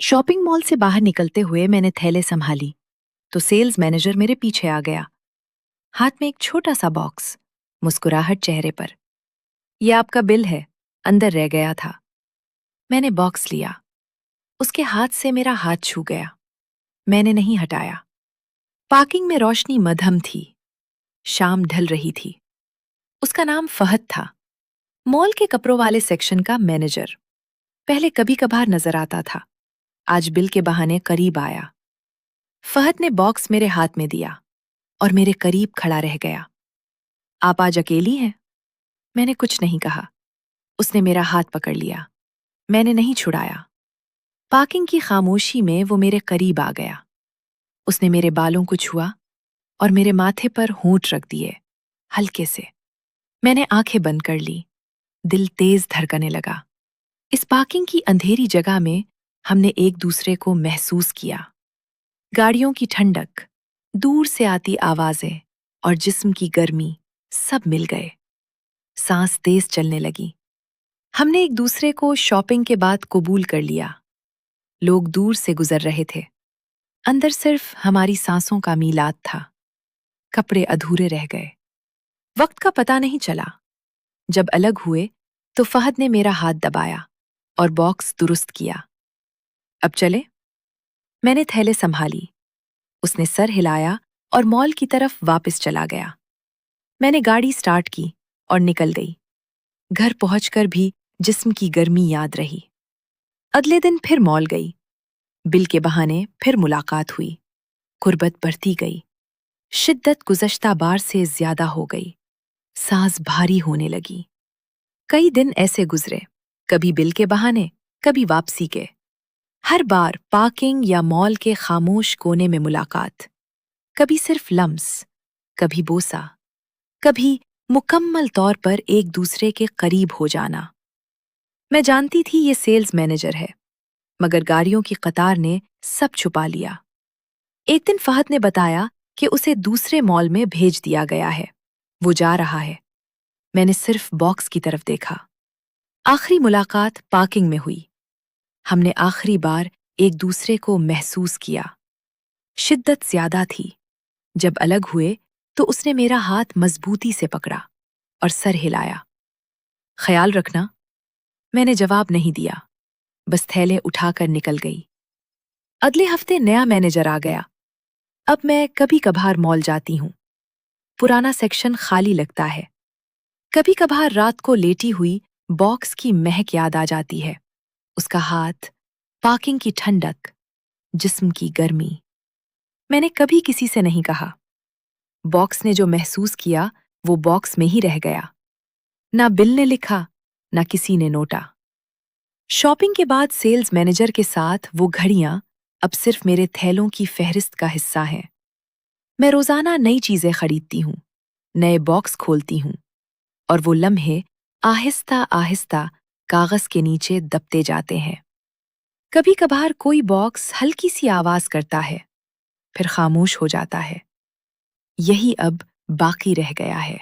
Shopping mall से बाहर निकलते हुए मैंने थैले संभाली तो सेल्स मैनेजर मेरे पीछे आ गया, हाथ में एक छोटा सा बॉक्स, मुस्कुराहट चेहरे पर। यह आपका बिल है, अंदर रह गया था। मैंने बॉक्स लिया। उसके हाथ से मेरा हाथ छू गया। मैंने नहीं हटाया। पार्किंग में रोशनी मध्यम थी। शाम ढल रही थी। उसका नाम फहद था, मॉल के कपड़ों वाले सेक्शन का मैनेजर। पहले कभी कभार नजर आता था, आज बिल के बहाने करीब आया। फहद ने बॉक्स मेरे हाथ में दिया और मेरे करीब खड़ा रह गया। आप आज अकेली हैं? मैंने कुछ नहीं कहा। उसने मेरा हाथ पकड़ लिया। मैंने नहीं छुड़ाया। पार्किंग की खामोशी में वो मेरे करीब आ गया। उसने मेरे बालों को छुआ और मेरे माथे पर होंठ रख दिए, हल्के से। मैंने आंखें बंद कर ली। दिल तेज धड़कने लगा। इस पार्किंग की अंधेरी जगह में हमने एक दूसरे को महसूस किया। गाड़ियों की ठंडक, दूर से आती आवाजें और जिस्म की गर्मी सब मिल गए। सांस तेज चलने लगी। हमने एक दूसरे को शॉपिंग के बाद कबूल कर लिया। लोग दूर से गुजर रहे थे। अंदर सिर्फ हमारी सांसों का मीलाद था। कपड़े अधूरे रह गए। वक्त का पता नहीं चला। जब अलग हुए तो फहद ने मेरा हाथ दबाया और बॉक्स दुरुस्त किया। अब चले? मैंने थैले संभाली। उसने सर हिलाया और मॉल की तरफ वापस चला गया। मैंने गाड़ी स्टार्ट की और निकल गई। घर पहुंचकर भी जिस्म की गर्मी याद रही। अगले दिन फिर मॉल गई। बिल के बहाने फिर मुलाकात हुई। गुर्बत बढ़ती गई। शिद्दत गुज़श्ता बार से ज्यादा हो गई। सांस भारी होने लगी। कई दिन ऐसे गुजरे, कभी बिल के बहाने, कभी वापसी के। हर बार पार्किंग या मॉल के खामोश कोने में मुलाकात। कभी सिर्फ लम्स, कभी बोसा, कभी मुकम्मल तौर पर एक दूसरे के करीब हो जाना। मैं जानती थी ये सेल्स मैनेजर है, मगर गाड़ियों की कतार ने सब छुपा लिया। एक दिन फहद ने बताया कि उसे दूसरे मॉल में भेज दिया गया है। वो जा रहा है। मैंने सिर्फ बॉक्स की तरफ देखा। आखिरी मुलाकात पार्किंग में हुई। हमने आखिरी बार एक दूसरे को महसूस किया। शिद्दत ज्यादा थी। जब अलग हुए तो उसने मेरा हाथ मजबूती से पकड़ा और सर हिलाया। ख्याल रखना। मैंने जवाब नहीं दिया, बस थैले उठाकर निकल गई। अगले हफ्ते नया मैनेजर आ गया। अब मैं कभी कभार मॉल जाती हूँ। पुराना सेक्शन खाली लगता है। कभी कभार रात को लेटी हुई बॉक्स की महक याद आ जाती है। उसका हाथ, पार्किंग की ठंडक, जिस्म की गर्मी। मैंने कभी किसी से नहीं कहा। बॉक्स ने जो महसूस किया वो बॉक्स में ही रह गया। ना बिल ने लिखा, ना किसी ने नोटा। शॉपिंग के बाद सेल्स मैनेजर के साथ वो घड़ियां अब सिर्फ मेरे थैलों की फहरिस्त का हिस्सा हैं। मैं रोजाना नई चीजें खरीदती हूँ, नए बॉक्स खोलती हूँ, और वो लम्हे आहिस्ता आहिस्ता कागज के नीचे दबते जाते हैं। कभी कभार कोई बॉक्स हल्की सी आवाज करता है, फिर खामोश हो जाता है। यही अब बाकी रह गया है।